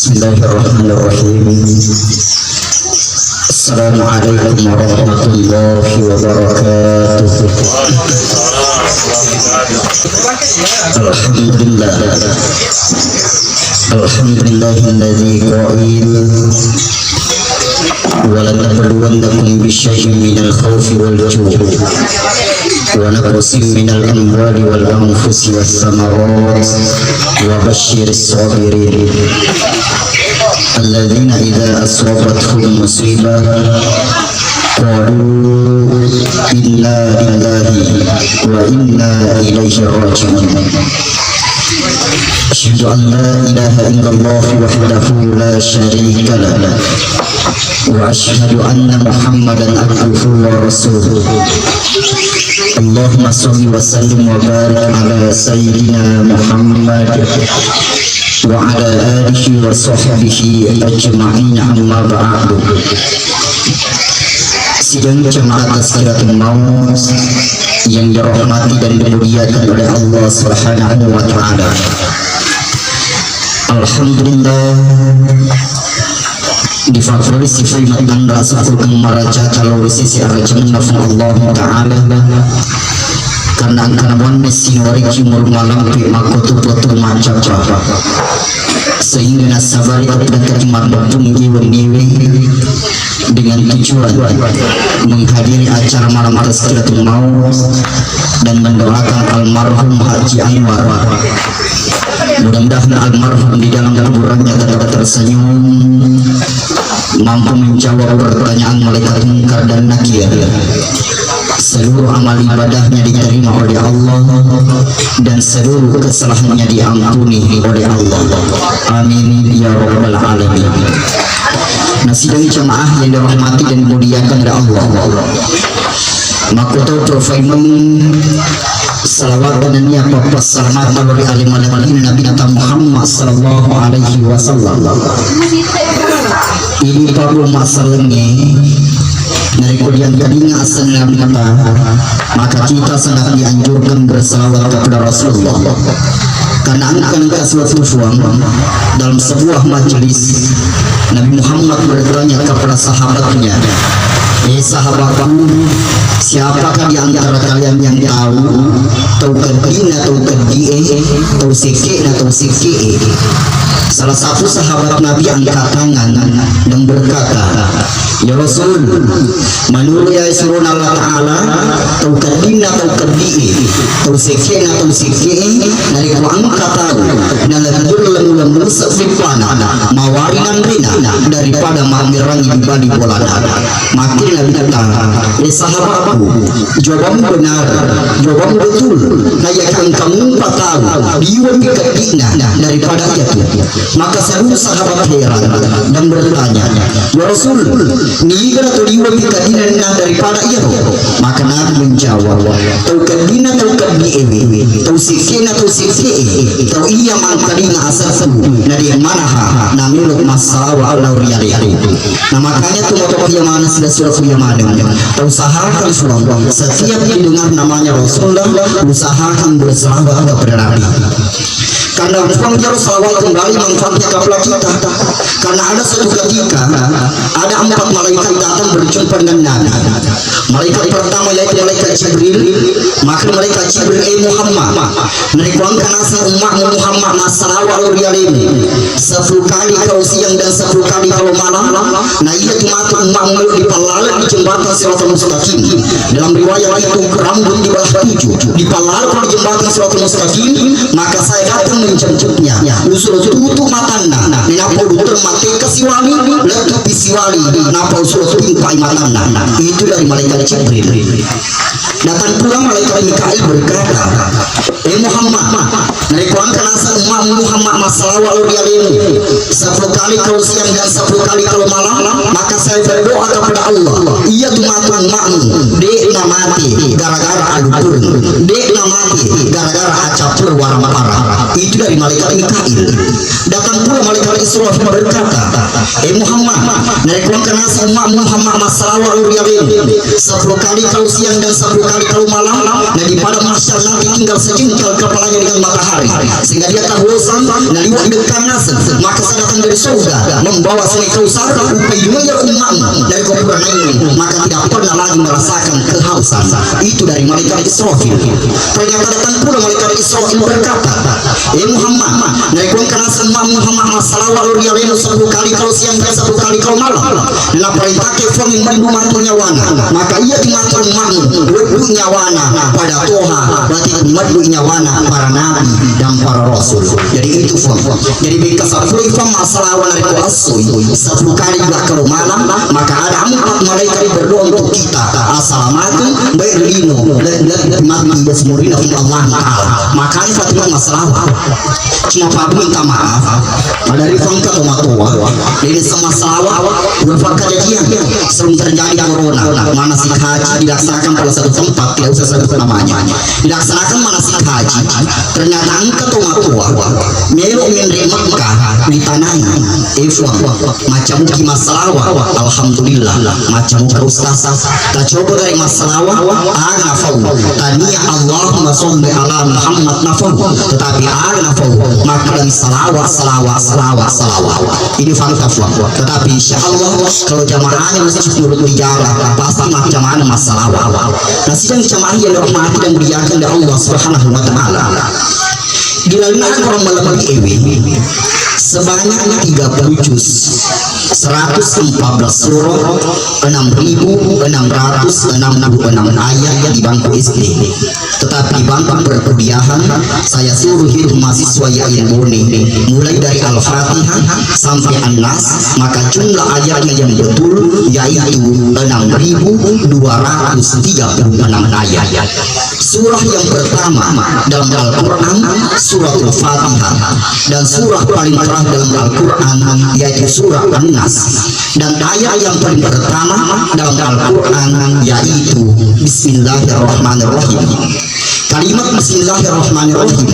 Bismillahirrahmanirrahim. Assalamualaikum warahmatullahi wabarakatuh. Alhamdulillah. Alhamdulillahilladzi qa'il wa lanabluwannakum bisyai'in minal khawfi wal ju'i wa naqsin minal amwali wal anfusi was samarat wa basyiris sabirin alladzina idza asabatuhum musibah qalu inna lillahi wa inna ilaihi raji'un. Asyhadu an la ilaha illallah wahdahu la syarika lah wa asyhadu anna Muhammadan abduhu wa rasuluh. Allahumma shalli wa sallim wa barik ala sayyidina Muhammad wa ala alihi wa sahbihi ajma'in, amma ba'du. Sidang jemaat Tazkiratul Maut yang dirahmati dan dimuliakan oleh Allah Subhanahu wa taala. Alhamdulillah, difavori sifat dan rasa maraja kalau sisi arjun nafsu Allah taala karena angkanawan mesinori kimur malam pi makotu potu macam apa sehingga nasabari dan marbung jiwa-jiwa dengan tujuan menghadiri acara malam Tazkiratul Maut dan mendoakan almarhum Haji Anwar. Mudah-mudahan almarhum di dalam kuburannya tetap tersenyum, mampu menjawab pertanyaan malaikat mungkar dan nakir. Seluruh amal ibadahnya diterima oleh Allah dan seluruh kesalahannya diampuni oleh Allah. Amin ya rabbal alamin. Sidang jemaah yang dirahmati dan dimuliakan oleh Allah, makoto profaiman salawat dan niat selamat bagi alim Nabi Muhammad sallallahu alaihi wasallam. Ini baru masalahnya dari kuliah gading asal Nabi maka kita sangat dianjurkan bersalawat kepada Rasulullah. Karena akan suatu suang dalam sebuah majelis Nabi Muhammad bertanya kepada sahabatnya, sahabatku, siapakah di antara kalian yang tahu kedin atau kedie atau sike atau sike? Salah satu sahabat Nabi angkat tangan dan berkata, ya Rasul, menurut ya surun Allah Ta'ala tahu kedin atau kedie atau sike atau sike dari kuang kata dan lebih sefipana mawarinan rina daripada mamirangi di balik bola. Makin Nabi kata, sahabatku, jawabanmu benar, jawabanmu betul. Nayakan kamu tahu diwan kedina daripada itu. Maka seluruh sahabat heran dan bertanya, ya Rasul, ni atau diwan kedina daripada itu? Maka Nabi menjawab, tahu kedina tahu kedie, tahu sikina tahu sikie, tahu iya mangkalina asal dari mana namiluk masalah Allah riali. Nah makanya tuh motor yang mana sudah surat yang mana usahakan surah setiap mendengar namanya Rasulullah usahakan bersalawat kepada Nabi. Karena manfaatnya salawat kembali manfaatnya kepada kita. Karena ada satu ketika ada 4 malaikat datang berjumpa dengan Nabi. Malaikat pertama yaitu malaikat Jibril. Maka malaikat Jibril Muhammad menikuangkan asal umat Muhammad nasalawat al-rialim 10 kali kalau siang dan 10 kali kalau malam. Nah ia tumatun umat di palalan di jembatan Siratul Mustaqim. Dalam riwayat itu rambut di bawah 7 di palalan di jembatan Siratul Mustaqim. Maka saya datang menjemputnya usul tutup matana napa utur mati kesiwali letup bisiwali napa usul timpai matana. Itu dari malaikat Jibril. Datang pula malaikat Mikail berkata, Muhammad naikuangkan asal umat Muhammad masalah alaihi 10 kali kalau siang dan 10 kali kalau malam. Maka saya berdoa kepada Allah, iya tumatun makmu dek namati gara-gara adu turun, dek namati gara-gara acapur warna parah. Itu dari malaikat Mikail. Datang pula malaikat Israfil berkata, Muhammad naikuangkan asal umat Muhammad masalah alaihi 10 kali kalau siang dan 10 kali kalau malam. Nah di pada mahsyar nanti tinggal sejengkal kepalanya dengan matahari sehingga dia tak bosan. Nah liwa idengkanasan maka saya datang dari surga membawa sungai Kausar upayunya umatmu dari kuburan ini maka tidak pernah lagi merasakan kehausan. Itu dari malaikat Israfil. Ternyata datang pula malaikat Israfil berkata, Muhammad dari kanasan Muhammad salawat lurialenu 10 kali kalau siang dan 10 kali kalau malam dan perintah kefong yang matu nyawana maka ia dimatu umatmu webu nyawana pada Tuhan berarti umatmu nyawana para nabi dan para rasul. Jadi itu fong. Jadi bika 10 fong salawat dari kuasu 10 kali juga kalau malam maka ada 4 malaikat berdoa untuk kita. Assalamualaikum bairlino mati yasmurina fi Allah Ta'ala. Makanya Fatimah masalah cuma Pak minta maaf dari fangka tua ini sama salawat beberapa kejadian sering terjadi corona manasik haji dilaksanakan pada satu tempat tidak usah sebut namanya dilaksanakan manasik haji ternyata angka tua melo menri Mekah di tanahnya macam muki masalawat alhamdulillah macam muka ustazah tak coba dari masalawat nafau tania Allahumma sholli ala Muhammad nafau tetapi nafau maka dari salawat ini fakta tetapi insya Allah kalau jamaahnya masih menurut dijara pasti jamaahnya masalah nah sidang jamaah yang dirahmati dan dimuliakan oleh Allah Subhanahu wa Ta'ala dilalui orang melebihi sebanyak 30 juz 114 surah 6.666 ayat di bangku SD. Tetapi di bangku perkuliahan saya suruh hidup mahasiswa yang murni mulai dari Al-Fatihah sampai An-Nas maka jumlah ayatnya yang betul yaitu 6.236 ayat. Surah yang pertama dalam Al-Quran surah Al-Fatihah dan surah paling terakhir dalam Al-Quran yaitu surah An-Nas dan ayat yang paling pertama dalam Al-Quran yaitu Bismillahirrahmanirrahim. Kalimat Bismillahirrahmanirrahim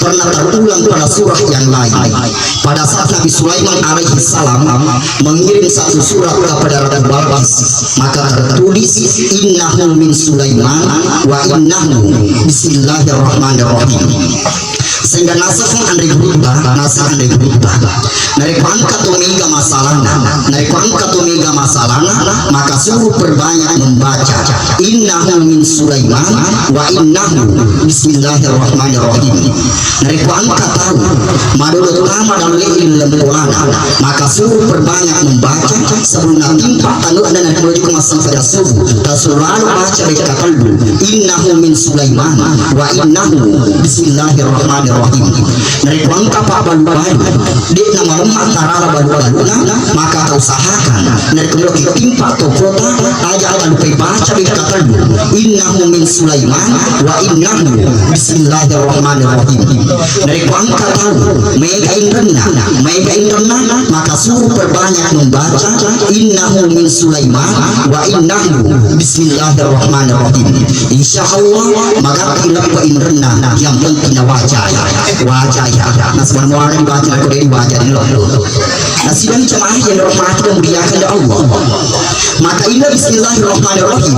pernah terulang pada surah yang lain. Pada saat Nabi Sulaiman alaihi salam mengirim satu surat kepada Ratu Balqis, maka tertulis innahu min Sulaiman wa innahu Bismillahirrahmanirrahim. Sehingga nasaknya andai berubah dari kuangkat omega masalahna maka suruh perbanyak membaca innahu min Sulaiman wa innahu Bismillahirrahmanirrahim. Dari kuangkat tahu madul utama dan lilin lembolana maka suruh perbanyak membaca sebelum timpa tanu ada dari menuju ke masa pada subuh dan selalu baca baca kalbu innahu min Sulaiman wa innahu Bismillahirrahmanirrahim. Dari kuangka pak balu-balu di nama rumah tarala balu-baluna maka kau usahakan dari kemudian timpa atau kota aja lupa baca kata innahu min Sulaiman wa innahu Bismillahirrahmanirrahim. Dari kuangka tahu mega inrena maka suruh perbanyak membaca innahu min Sulaiman wa innahu Bismillahirrahmanirrahim. Insyaallah maka ilah wa inrena yang penting wajah ya nah semua dibaca aku dari wajah ini loh nah sidang jemaah yang dirahmati dan dimuliakan oleh Allah maka ini Bismillahirrahmanirrahim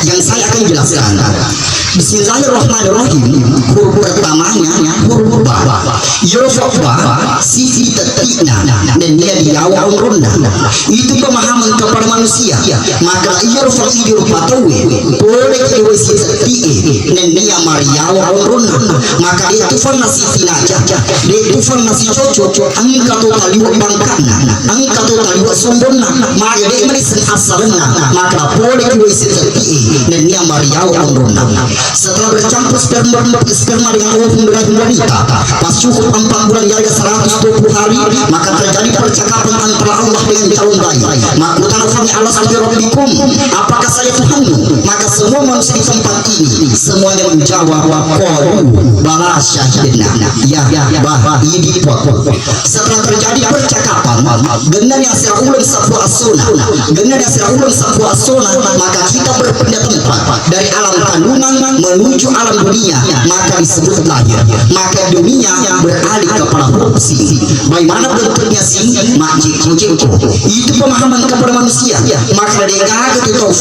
yang saya akan jelaskan. Bismillahirrahmanirrahim huruf pertamanya huruf ba sisi tetikna dan dia diawal ronda itu pemahaman kepada manusia maka yurfa idur patawe boleh kita sisi tetik dan dia mariawal ronda maka itu nasi tinaja itu nasi cocok angka total liwa bangkana angka total liwa sombonna maka dia menis asalna maka boleh kita sisi tetik dan dia mariawal ronda. Setelah bercampur sperma dengan ovum wanita pas cukup 4 bulan jaga 120 hari maka terjadi percakapan antara Allah dengan calon bayi maka utanafani Allah sabirabikum apakah saya Tuhanmu maka semua manusia di tempat ini semuanya menjawab qalu bala syahidna ya bah ini pot. Setelah terjadi percakapan dengan yang sira ulun safu asuna maka kita berpindah tempat dari alam kandungan menuju alam dunia maka disebut lahir maka dunia beralih kepada korupsi bagaimana bentuknya sih majik mujiko itu pemahaman kepada manusia. Maka dia gagal itu tahu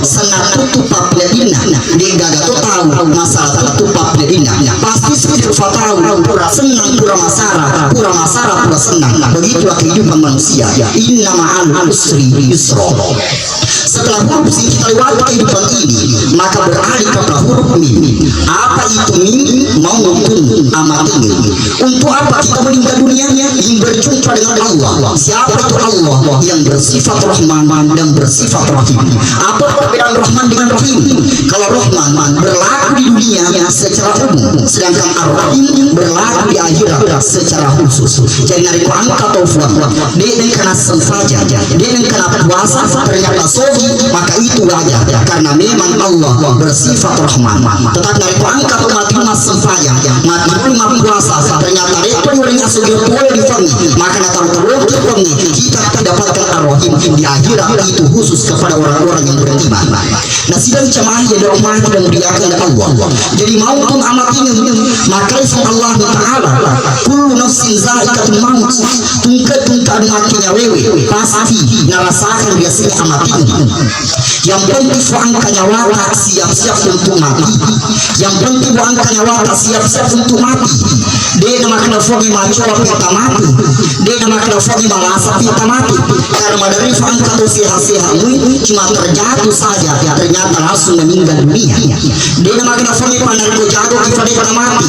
sangat tutup papnya dina, dia gagal itu tahu masalah tutup papnya dina. Pasti seperti tahu pura senang pura masara pura senang. Begitulah kehidupan manusia. Inna ma'al usri yusra. Setelah huruf sing kita lewati kehidupan ini, maka beralih kepada huruf mim. Apa itu mim? Maupun amatin. Untuk apa kita meninggal dunianya? Ingin berjumpa dengan Allah. Siapa itu Allah? Yang bersifat Rahman dan bersifat Rahim. Apa perbedaan Rahman dengan Rahim? Kalau Rahman berlaku di dunia secara umum, sedangkan Ar-Rahim berlaku di akhirat secara khusus. Jadi dari angka taufan, dia yang kena senfaja, dia yang kena puasa, ternyata sohi, maka itu wajar karena memang Allah bersifat Rahman. Tetapi dari angka mati mas senfaja, mati lima puasa, ternyata itu orangnya sudah boleh difangi, maka datang terus difangi. Kita dapatkan Ar-Rahim di akhirat itu khusus kepada orang-orang yang beriman. Nah sidang jamaah yang dirahmati dan dimuliakan Allah. Jadi maupun amat ini maka Allah Ta'ala kullu nafsin za'iqatul maut, tungkat matinya wewe pasti narasakan biasanya amat ini. Yang penting angka nyawa tak siap-siap untuk mati. Yang penting angka nyawa tak siap-siap untuk mati. Dia nama kena fogi macoa pita mati. Dia nama kena fogi malasa pita mati. Karena dari angka tu sehat-sehatmu cuma terjatuh saja, ternyata langsung meninggal dunia. Dia nama kena fogi pandang ku jago kita dia mati.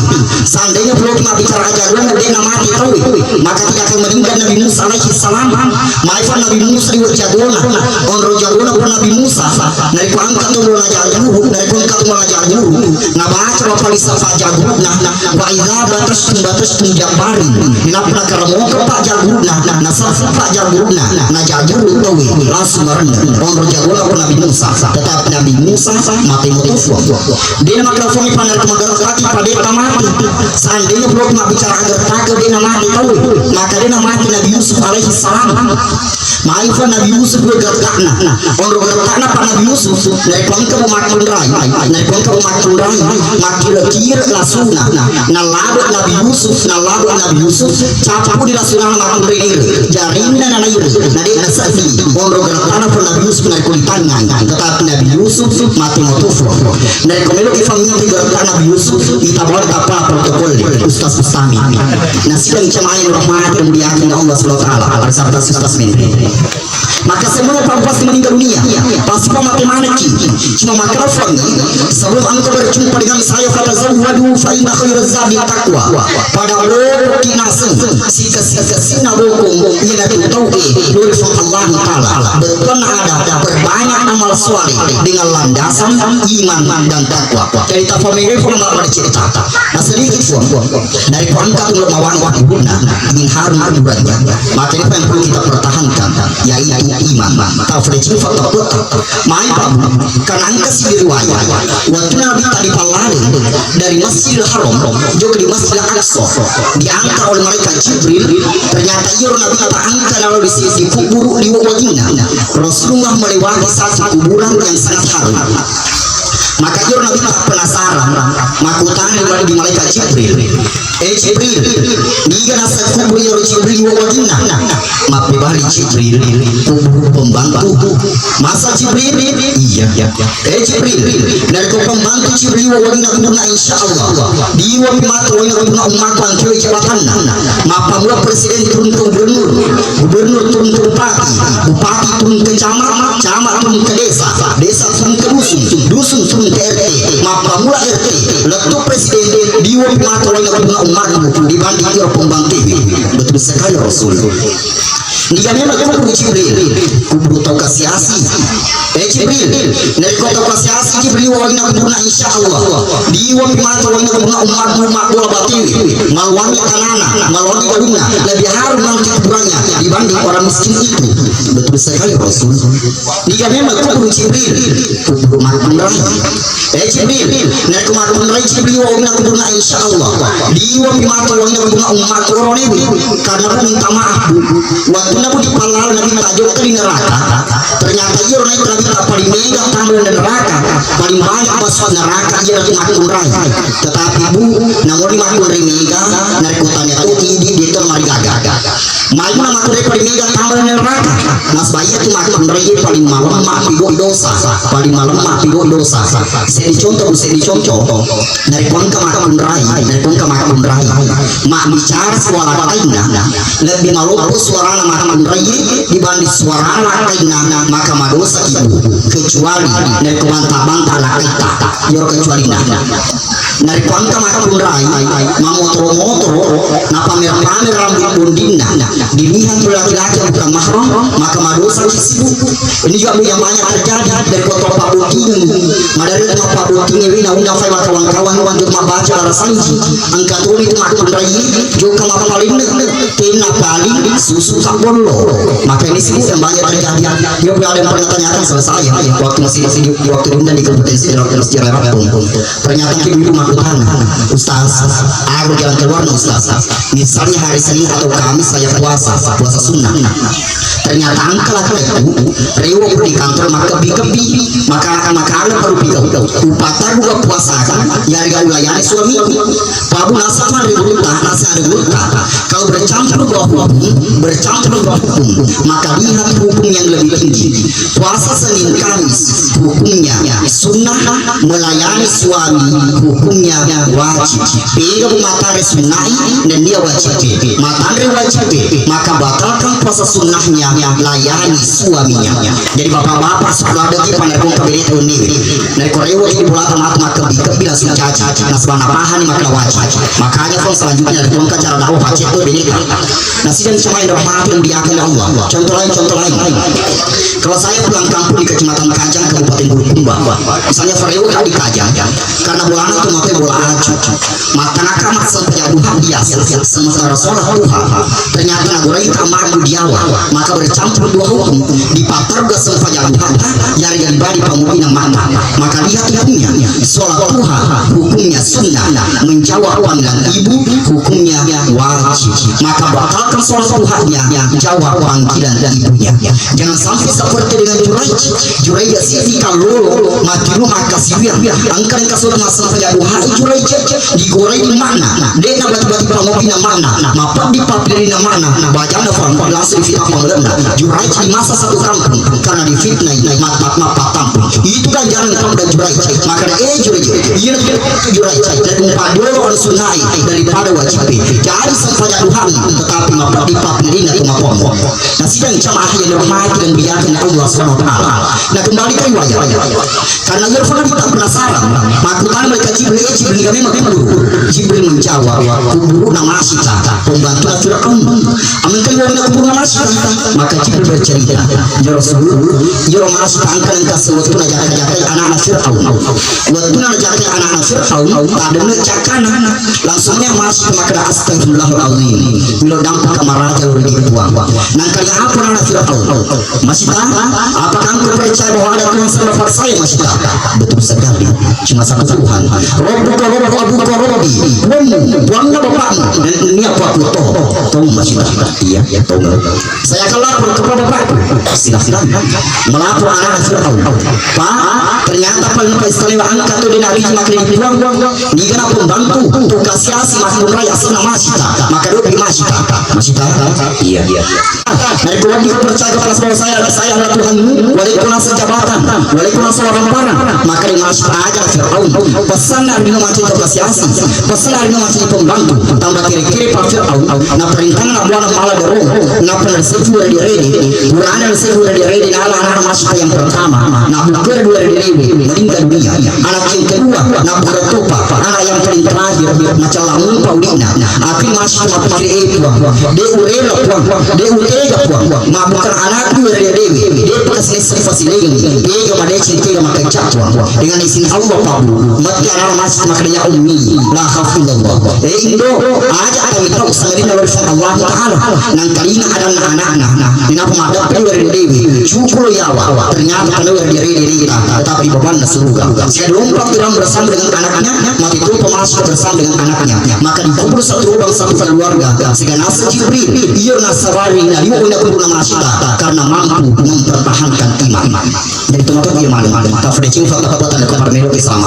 Seandainya belum kita bicara jagoan dia nama mati tahu, maka tidak akan meninggal Nabi Musa alaihi salam. Maifan Nabi Musa di jagona, onro jagona pun Nabi Musa. Dari kuangkat tu mulai jago, dari kuangkat mulai jago. Nah baca apa bisa jago, nah waiza batas jabarin. Napa keramo pak jago, nah sah pak jago, nah jago tahu langsung merendah. Onro jagona pun Nabi Musa, tetapi Nabi Musa mati mutufu. Dia nak langsung pandang kemagara kaki pada mati. Seandainya belum nak bicara agar takut dia mati tahu, maka dia mati Nabi Yusuf alaihi salam. Maifan Nabi Yusuf bergerakna, orang bergerakna pada Nabi Yusuf. Dari pangkat makan rai, makin kira lasuna. Nalabu Nabi Yusuf, capu di lasuna makan rai. Jaringan nana iru, nadi nasafi. Orang bergerakna pada Nabi Yusuf dari kulitangan, tetapi Nabi Yusuf mati mutufu. Dari kemeluk ifamnya bergerakna Nabi Yusuf, kita boleh apa protokol Ustaz Ustami. Nasiban cemain rahmat dan diakin Allah Subhanahu wa taala bersama Ustaz Menteri. Maka semua pasti meninggal dunia. Pasti mati manaki. Cuma mikrofon sebelum engkau berjumpa dengan saya kata zawadu fa inna khairaz zadi taqwa. Pada orang kinasem sina hukum ila tauhid dari Allah taala. Betul ada berbanyak amal soleh dengan landasan iman dan takwa. Jadi tafamiri pun enggak bercerita. Nah sedikit dari perangkat ulama ibuna ingin harum adurannya. Maka ini yang perlu kita pertahankan yaitu iman. Tafrij faktor main karena angka si riwayat waktu Nabi tadi palari dari Masjidil Haram juga di Masjidil Aqsa diangkat oleh malaikat Jibril. Ternyata ia Nabi terangkat lalu di sisi kubur di wajahnya. Rasulullah melewati satu kuburan yang sangat harum. Maka ia Nabi penasaran, maka tanya di malaikat Jibril. Jibril, dia nasa kubur yang Jibril wajahnya. Maaf dibalik Jibril, kubur pembantu. Masa Jibril? Iya. Jibril, dari pembantu Jibril wajahnya kuburnya insya Allah. Dia mata wajahnya kuburnya umat bangkir jabatan. Maaf pamula presiden turun ke gubernur turun ke bupati turun ke camat turun ke desa turun ke dusun turun ke RT. Maaf pamula RT, letup presiden dia mata wajahnya kuburnya umat dibanding dia pembantu. Betul sekali Rasul. Dia memang kubur Jibril, kubur tau kasiasi. Jibril, dari kota kasiasi Jibril wajahnya kuburna insya Allah. Dia mata wajahnya kuburna umat bola batiwi. Malwangi tanana, malwangi galungna. Lebih harum nanti kuburannya. dibanding orang miskin itu. Betul sekali Rasul. Dia memang kubur Jibril, kubur makam rai. Jibril, nak makam rai Jibril wong nak kubur insya Allah. Dia mimatu wong nak kubur umat orang ini. Karena aku minta maaf. Waktu nak dipalal nabi tajuk ke neraka. Ternyata ia orang itu nabi tak paling mega tamu neraka. Paling banyak masuk neraka ia nabi makam rai. Tetapi bu, namun makam rai mega narkotikanya itu di termari gagal. Malu nama tu daripada mega tamu neraka. Mas bayi tu makam rai paling malam mak pigo dosa. Paling malam mak pigo dosa. Saya dicontoh. Dari pun ke makam rai. Mak bicara suara lainnya lebih malu suara makam rai dibanding suara lainnya maka dosa itu. Kecuali dari bantah-bantah kita. Yo kecuali dari pun ke makam rai. Motor na pamer-pamer rambut bondina dilihat oleh laki-laki bukan mahram maka dosa itu. Ini juga yang banyak terjadi dari kota Pak Buking. Madari Pak Buking ini undang saya kawan-kawan untuk membaca rasanji angkat tulis makam rai juga paling tina paling susu sabolo. Maka ini sih yang banyak terjadi. Dia punya ada yang pernah tanyakan sama saya waktu masih di waktu undang di kompetensi dalam sejarah Lampung. Ternyata di rumah Tuhan Ustaz, aku jalan keluar Ustaz. Misalnya hari Senin atau Kamis saya puasa sunnah. Ternyata angkat itu rewo di kantor maka kebi maka baru pikau upatar buka puasa kan ya layani suami pabu nasama rebuta kalau bercampur hukum maka lihat hukum yang lebih tinggi. Puasa Senin Kamis hukumnya sunnah, melayani suami hukumnya wajib. Bila matahari sunnah dan dia wajib matahari wajib maka batalkan puasa sunnahnya, layani suaminya. Jadi bapak-bapak sudah ada di pandang kabinet ini dari Korea di bulan maka bila sencaci nasbana pahani maka wajib. Makanya kalau selanjutnya dari tuan cara dakwah pacet itu ini nasi dan cuma yang rahmatin diakan Allah. Contoh lain kalau saya pulang kampung di Kecamatan Kajang Kabupaten Bulukumba misalnya Freo di Kajang karena bulan itu maka bola aja maka nakamat sampai Tuhan biasa sementara sholat Tuhan ternyata nagurai kamar diawa maka bercampur dua hukum dipatar ke sampai Tuhan yang badi pemukina mana maka lihat hukumnya sholat Tuhan hukumnya sunnah menjawab panggilan ibu hukumnya wajib maka batalkan sholat Tuhannya jawab panggilan ibunya. Jangan sampai seperti dengan Juraij sih kalau mati rumah kasih angkat kasur masalah saja Juraij digoreng di mana dia nak batu pengopina mana maaf di papirina mana bacana faham langsung fitnah pengelana Juraij di masa satu kampung karena difitnah mata tampung itu kan jarang kamu dan Juraij maka Juraij dan padoro orang sunai daripada wajib jadi sampai Tuhan tetapi maaf di papirina itu maaf nah sidang jamaah yang dirahmati dan biarkan Allah SWT. Nah kembali ke riwayat karena Yerfana tak penasaran maka mereka Jibril kami makin dulu Jibril menjawab kubur nama Asyika pembantu Fir'aun amankan wongnya kubur nama Asyika maka Jibril bercerita ya Rasulullah ya Asyika angkat kasih waktu najakai anak-anak Fir'aun waktu najakai anak-anak Fir'aun tak ada cakana langsungnya masuk maka astagfirullahaladzim bila dampak kamar raja udah dibuang nangkanya apa anak Fir'aun masih tahu apakah engkau percaya bahwa ada Tuhan selain saya masih tahu betul sekali cuma satu Tuhan Rabbuka Rabbi buangnya bapakmu dan ini apa aku tahu masih tahu iya tahu saya akan lapor kepada bapakku silahkan melapor anak Fir'aun Pak ternyata paling istimewa angkat tu di Nabi makin dibuang dia nak pembantu tugas siasi makmur raya senang masih tahu maka dia masih tahu iya dari Tuhan dia percaya kepada saya adalah Tuhanmu walaupun jabatan walaupun seorang parang maka dia masih ajar Fir'aun pesan dari macam negosiasi pesan dari macam pembantu tambah kiri-kiri Pak Fir'aun na perintahnya na buana malah dorong na penersefu dari redi buana nersefu dari redi na anak masuk yang pertama na bukan dua dari redi meninggal dunia anak yang kedua na bertopa anak yang yang terakhir macam lamun paulina akhir masuk mapikir puang de urela puang de urega puang ma bukan anak dia dewi dia bekas nesi fasileng dia made cinta makai cap puang dengan izin Allah pabu mati anak masuk makanya ummi la khafillallah indo aja ada mitra usahain warisan Allah taala nang kalina ada anak-anak dina pemadam dari dewi cukup yawa ternyata kalau dari diri kita tetapi beban surga saya lompat dalam bersama dengan anaknya maka itu pemasuk bersama dengan anaknya maka dikubur satu lubang satu keluarga sehingga nasa Jibril ia nasawari nari unda kumpul nasita karena mampu mempertahankan iman jadi teman-teman dia malam tak ada cinta tak apa tanda kemar melo Islam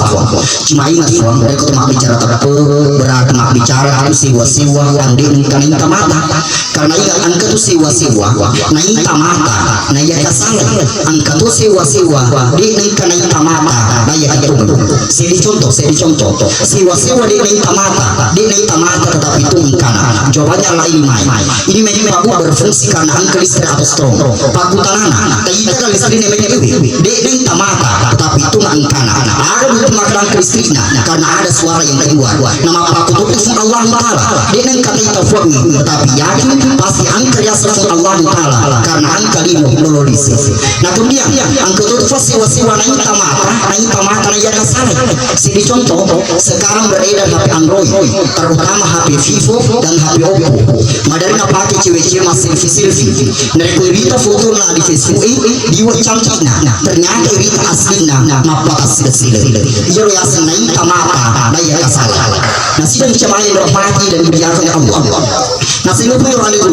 cuma ingat suang mereka cuma bicara tak berat cuma bicara harus siwa-siwa yang diinginkan mata karena ingat angka itu siwa-siwa naik mata naik kasalah angka itu siwa-siwa diinginkan naik mata naik itu saya dicontoh siwa-siwa diinginkan mata tetapi tungkan jawabannya lain ini memang aku berfungsi karena angka listrik atau strong paku tanana kita kan listrik ini diinginkan mata tetapi itu angkana ada butuh makanan listriknya karena ada suara yang keluar nama paku itu Allah Ta'ala diinginkan kita formi tetapi yakin pasti angka ya Allah Ta'ala karena angka lima melolis nah kemudian angka itu siwa-siwa naik tamata naik kasalah jadi contoh sekarang beredar HP Android terutama HP Vivo dan HP Oppo madarina pakai cewek-cewek masih selfie mereka berita foto di Facebook di WhatsApp ternyata berita aslinya mapa asli jadi ya naik tamata naik kasalah nah sidang cemai rahmati dan dibiarkan Allah nah sehingga punya orang itu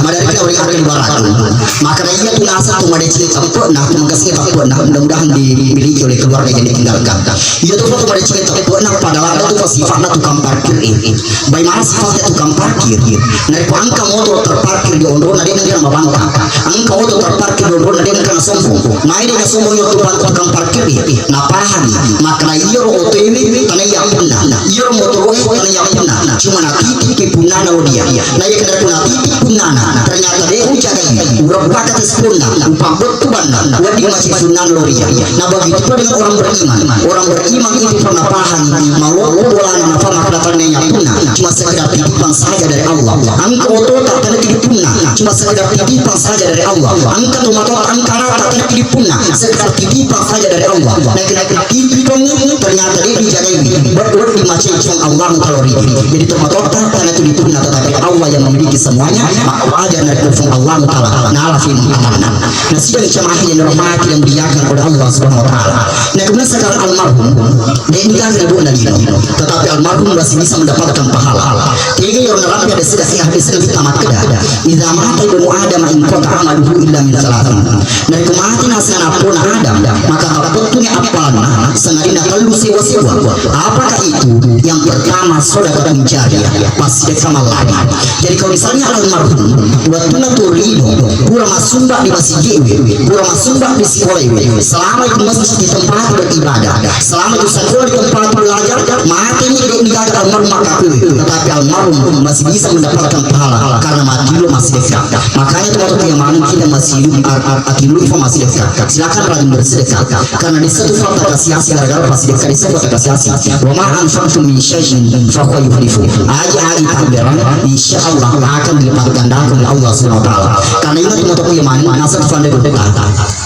madarina orang akan barat maka ia tuh nasa tuh madai cerita nah tuh mengasih tak nah mudah-mudahan dimiliki oleh keluarga yang ditinggalkan ia tuh foto madai cerita nah padahal itu sifatnya tukang parkir bagaimana sifatnya tukang parkir mereka angka motor terparkir di ondro nadi negara mabangka angka motor terparkir di ondro nadi negara sombong mai dia sombong itu tukang parkir nah paham makna iya ro ini karena yang benar iya motor karena yang benar cuma nanti titik punana dia nah ya kena titik punana ternyata dia ucapan berapa kata sepuluh pambut kubana wadi masih sunan loria nah begitu pula dengan orang beriman itu pernah paham mau bola nama maknanya punah cuma sekedar titipan saja dari Allah angka otot tak kena punah cuma sekedar titipan saja dari Allah angka tomato angka tak kena punah sekedar titipan saja dari Allah nah titipan ternyata dia dijaga berdua di masjid Allah kalori jadi tomato tak kena punah tetapi Allah yang memiliki semuanya maka ajar dari Allah Ta'ala na'ala fi mu'amalan nah sidang jemaah yang rahmati yang diakan oleh Allah Subhanahu Wa Ta'ala nah kemudian sekarang almarhum dia nikah dengan bukan lagi tetapi almarhum masih bisa mendapatkan pahala tiga yang rapi ada sedikit tamat kedada idza mata ibnu adam in qata amaluhu illa min salatin dari kematian asana pun Adam maka tentunya apalna sengarina kalau sewa apakah itu yang pertama sedekah jariah pasti sama lagi jadi kalau misalnya almarhum waktu turido kurang masumba di masjid kurang masumba di sekolah selama itu masjid di tempat beribadah selama itu sekolah di tempat belajar mati ini dijaga almarhum maka tetapi almarhum masih bisa mendapatkan pahala karena mati lo masih dekat makanya itu waktu yang mana kita masih hidup akilu itu masih dekat silakan rajin bersedekah karena di satu fakta kasih gara-gara pasti dekat di satu fakta kasih wa ma anfaqtum min syai'in fa huwa yukhlifu aja takbiran insyaallah akan dilipat gandakan oleh Allah Subhanahu Wa Ta'ala karena ingat waktu yang mana nasab fanda berdekat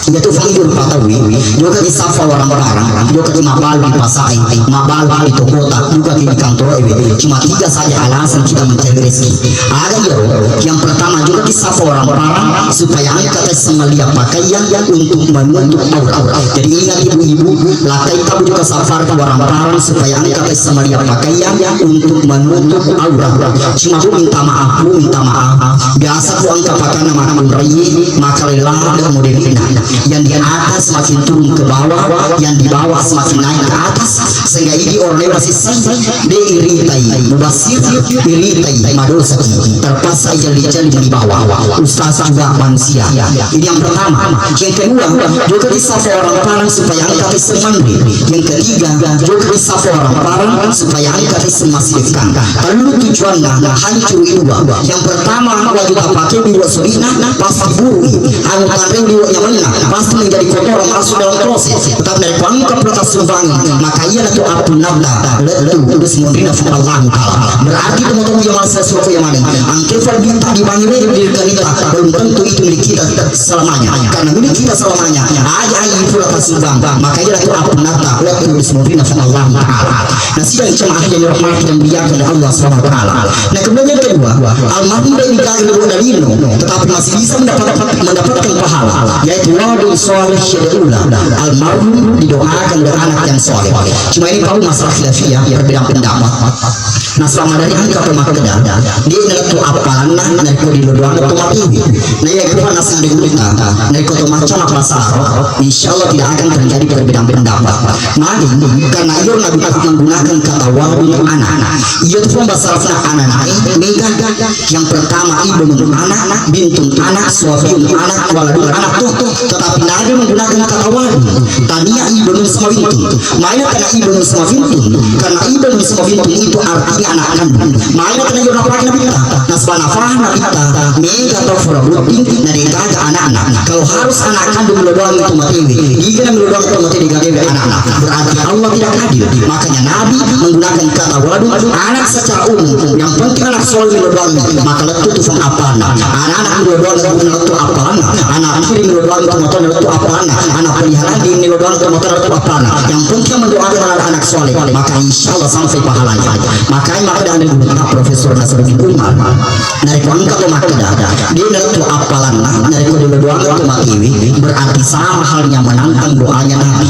yaitu figur patawi juga di safa orang-orang juga di mabal di pasai mabal di kota juga di kantor cuma tiga saja alasan kita mencari rezeki ada yang pertama juga di safa orang-orang supaya angkat semelia pakaian untuk menutup aurat jadi ingat ibu-ibu lakai kamu juga safar ke orang-orang supaya angkat semelia pakaian untuk menutup aurat cuma minta maaf biasa ku angkat pakaian nama rayi maka lelah dan kemudian yang di atas semakin turun ke bawah yang di bawah semakin naik ke atas sehingga ini orang masih dia iritai mubasir iritai madosa terpaksa jeli-jeli di bawah ustaz juga manusia ini yang pertama yang kedua juga disapa orang-orang supaya angkat semandi yang ketiga juga disapa orang-orang supaya angkat masih dekat lalu tujuannya hancur dua yang pertama wajib pakai dua sunna pasti buru anu kandeng di nyamanna pasti menjadi kotoran masuk dalam proses tetap dari pangkap letak sumbangan maka ia itu apun nabda letu bismillahirrahmanirrahim Allah taala berarti teman-teman yang sesuatu yang mana angkel minta dibangun diri kita belum tentu itu milik kita selamanya karena milik kita selamanya ayah pula tersumbang maka ia itu apun nabda letu bismillahirrahmanirrahim Allah taala nah sidang jemaah yang dirahmati dan dimuliakan oleh Allah Subhanahu wa taala. Nah kemudian yang kedua almarhum dari nikah dalino tetapi masih bisa mendapatkan pahala yaitu waladun sholih syada'ula almarhum didoakan dengan anak yang soleh cuma ini perlu masalah khilafiyah berbeda pendapat nah selama dari angka pemakeda dia itu apalan dari kodi doang atau mati nah ya kita nasi ada kita dari kota macam apa sarok insyaallah tidak akan terjadi perbedaan pendapat mari karena ia nabi menggunakan kata waladun anak ia itu bahasa anak mega yang pertama ibu anak bintun anak suamiun anak waladun anak tuh tetapi nabi menggunakan kata waladun tadinya ibu sama bintun makanya karena ibu sama bintun karena ibu sama bintun itu artinya anak kandung makanya karena ia dapat nabi kita nasbana fahna kita mega atau furabutin dari gaga anak-anak kalau harus anak kandung doang itu mati jika doang itu mati digaga anak-anak berarti Allah tidak adil makanya nabi menggunakan kata waladun anak secara umum yang penting anak soleh doang maka letu itu apana anak-anak doang itu apana anak kiri doang itu apana anak peliharaan di doang itu apana yang penting mendoakan anak soleh maka insyaallah sampai pahalanya makanya ada Profesor Nasruddin Umar dari kuangka atau makeda dia itu apalan dari kode doang itu makiwi berarti sama halnya menantang doanya Nabi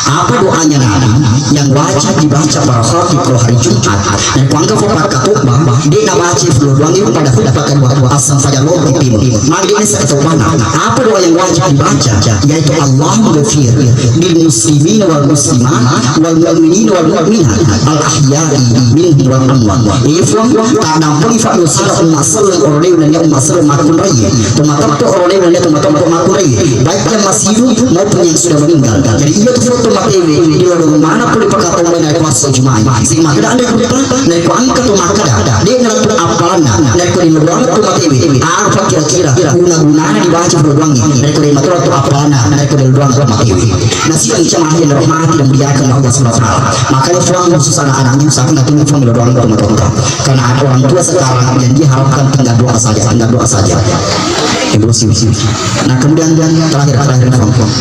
apa doanya Nabi yang wajib dibaca para khatib kalau hari Jumat dan kuangka fokat katubah dia nak baca flu doang itu pada dapatkan doa asam saja loh di timur maka dia seketau mana apa doa yang wajib dibaca yaitu Allahumma ghafir lil muslimin wal muslimat wal mu'minin wal mu'minat al ahya'i minhum wal amwat ifwan kadang pun fa usara masal orole dan masal makun raya teman-teman tu orole dan teman-teman makun raya baik yang masih hidup maupun yang sudah meninggal jadi ia tu foto makewe di luar mana pun dipakai dengan kuasa Jumat sing makada ada dari ku angkat tu makada dia ngelatu apalan dari ku di luar tu makewe apa kira-kira guna-gunanya dibaca berdoang dari ku di luar tu apalan dari ku di luar tu makewe nasi yang jemaah yang dirahmati dan dimuliakan Allah Subhanahu wa taala makanya fuang khusus anak-anaknya usahakan datang fuang berdoang teman-teman karena orang tua sekarang yang diharapkan tinggal doa saja ibu sih nah kemudian terakhir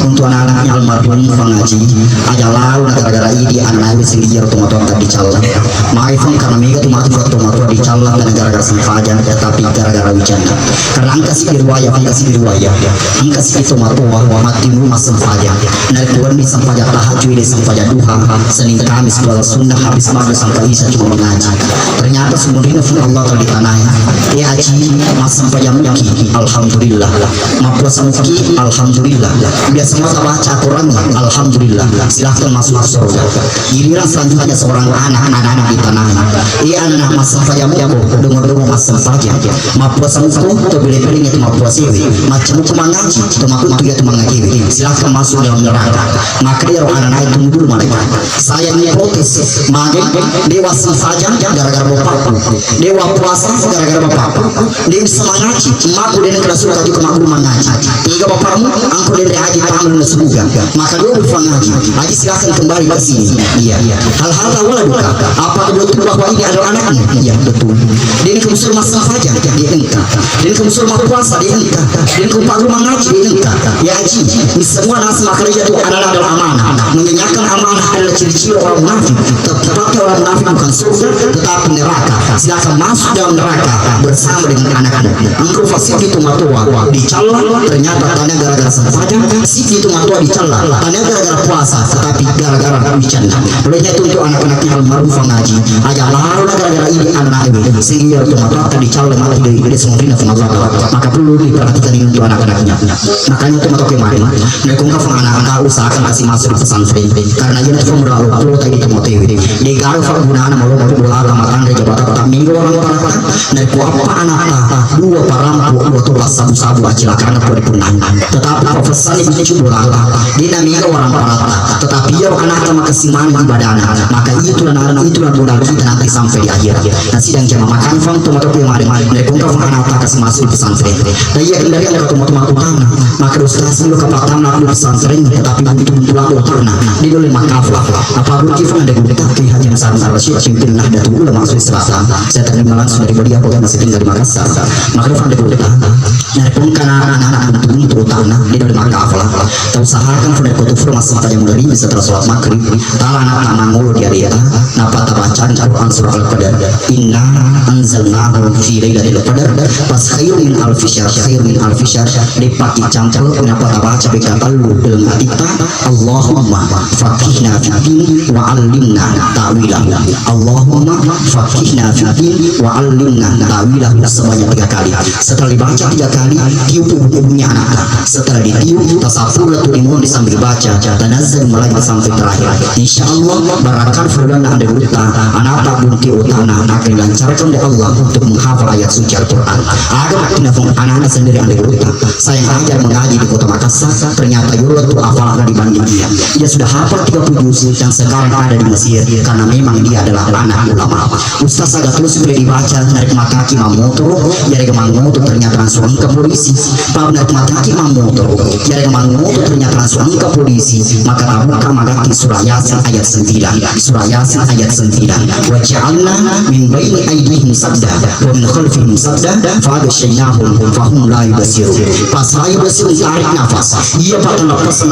untuk anak-anaknya almarhum pengaji aja lalu gara-gara ini anak sing dia otomatis dicalon maafkan karena mega tuh mati otomatis dicalon dan gara-gara sengaja tapi gara-gara wicana karena angka si riwayat angka si itu mati rumah sengaja dari Tuhan di sengaja tahajud di sengaja duha Senin Kamis puasa sunnah habis maghrib sampai isya cuma mengaji ternyata semuanya Allah di tanahnya ya aji mas sampai jam alhamdulillah mapuasa muki alhamdulillah biasa masa baca Quran alhamdulillah silahkan masuk surga giliran selanjutnya seorang anak-anak di tanahnya iya anak mas sampai jam dengar mas sampai mapuasa muku atau beli-beli itu mapuasa macam itu mengaji itu mengaji silahkan masuk dalam neraka maka dia anak-anak itu dulu mereka saya protes mage dewasa saja gara-gara bapakku dewa puasa gara-gara bapakku dia bisa mengaji makku dan kerasukan juga makku mengaji tiga bapakmu angku dan haji tamu dan semoga maka dia bisa mengaji haji silahkan kembali ke sini iya hal-hal awal buka apa betul bahwa ini adalah anaknya iya betul dia ini kemusul masa saja dia engkau dia kemusul puasa dia engkau dia kemusul mengaji dia engkau ya haji semua nasi makarija itu adalah amanah menyenyakan amanah adalah ciri-ciri orang munafik tetapi orang munafik bukan surga tetapi neraka silahkan masuk dalam neraka bersama dengan anak-anak engkau fasik itu matua dicala ternyata tanya gara-gara saja sik itu matua dicala tanya gara-gara puasa tetapi gara-gara bercanda olehnya itu untuk anak-anaknya almarhum pengaji aja lalu gara-gara ini anak ini sehingga itu matua akan dicala mati dari semua dina maka perlu diperhatikan ini untuk anak-anaknya makanya itu matua kemarin mereka ungkap anak-anak usahakan kasih masuk di pesantren karena ini itu berlalu perlu tadi itu motif di garu gunaan mau bola alamatan dari jabatan minggu orang para dari apa anak dua parampu dua tuh rasa sabu-sabu acilakana pori punang. Tetapi profesor ini cubura dia namanya orang parata. Tetapi ya anak sama kesimani di badana. Maka itulah modal kita nanti sampai di akhir. Dan sidang jamaah makan fang tomato yang mari dari kongkar fang anak tak kasih masuk di pesantren. Dan iya dari yang ketemu utama. Maka dosa selalu kepatang nak di pesantren. Tetapi begitu lalu pernah di dalam makaflah. Apa berkifan ada dekat ke Haji Hasan Ar-Rasyid pimpin Nahdlatul Ulama Sulawesi Selatan. Saya terima langsung dari beliau yang masih tinggal di Makassar. Maka depan dekat dari pun karena anak-anak untuk utama di dalam makaflah. Usahakan pada kutufur masa mata yang mulai setelah sholat maghrib. Tala anak-anak nangul dia napa tabacaan Al-Quran surah Al-Qadar. Inna anzalnahu fi lailatul qadar. Pas khairun min alfi syahr, khairun min alfi syahr dipaki campur napa tabaca bekata lu dalam kita. Allahumma faqihna fiddin wa 'allimna ta'wilah. Allahumma faqihna fiddin wa 'allimna ta'wilah sebanyak 3 kali. Setelah dibaca 3 kali, tiup bunyi anak. Setelah ditiup tasawwuratul imun sambil baca tanazzal mulai sampai terakhir. Insyaallah barakan firman anda buta anak tak bunti utana akan dilancarkan oleh Allah untuk menghafal ayat suci Al-Quran. Ada anak-anak sendiri anda buta. Saya ajar mengaji di kota Makassar, ternyata Yola itu hafal dibanding dia. Dia sudah hafal 30 juz dan sekarang ada di Mesir karena memang dia adalah anak ulama. Ustaz agak terus boleh dibaca narik mataki mamoto, dari mamoto ternyata langsung ke polisi. Pak narik mataki mamoto, dari mamoto ternyata langsung ke polisi. Maka buka magati surah Yasin ayat 9. Surah Yasin ayat 9. Wa ja'alna min baini aydihim sadda wa min khalfihim sadda fa aghshaynahum fa hum la yubsirun. Pas ayo bersiul tarik nafas. Ia pada nafas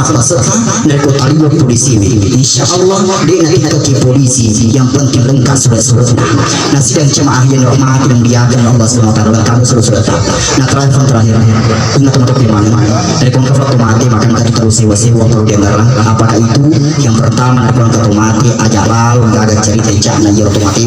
dari kota Liwa polisi ini. Insyaallah dia nanti ke polisi yang penting lengkap surat-surat. Nah sidang jemaah yang rahmati dan diakan Allah SWT lengkap surat-surat. Nah terakhir ingat teman-teman dari kongkaf waktu mati makan tadi terus sewa-sewa perlu dengarlah. Apakah itu yang pertama dari kongkaf mati ajalal agak cerita cakna ya otomatis.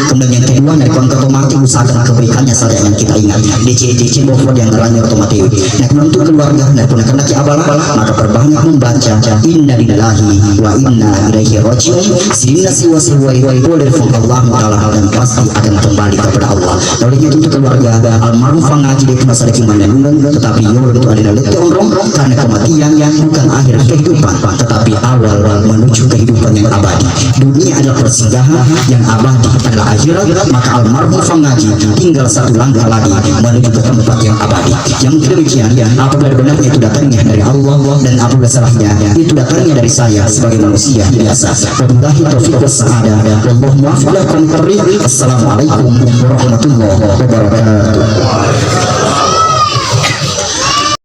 Kemudian yang kedua dari kongkaf mati usahakan kebaikannya saja yang kita ingat. DC bahwa yang lainnya otomatis. Nah untuk keluarga dan punak-punak abalah maka perbanyak membaca inna lillahi wa inna ilaihi raji'un. Sehingga siwa-siwa boleh Allah Ta'ala dan pasti akan kembali kepada Allah. Olehnya itu keluarga almarhum ngaji di masa depan tetapi yul itu adalah letih onrong karena kematian yang bukan akhir kehidupan tetapi awal menuju kehidupan yang abadi. Dunia adalah persinggahan, yang abadi adalah akhirat. Maka almarhum ngaji tinggal satu langkah lagi menuju ke tempat yang abadi. Yang demikian apabila benarnya itu datangnya dari Allah dan apabila salahnya itu datangnya dari saya sebagai manusia biasa. Wabillahi taufiq wassaada. Wallahu muwaffiq. Assalamualaikum warahmatullahi wabarakatuh.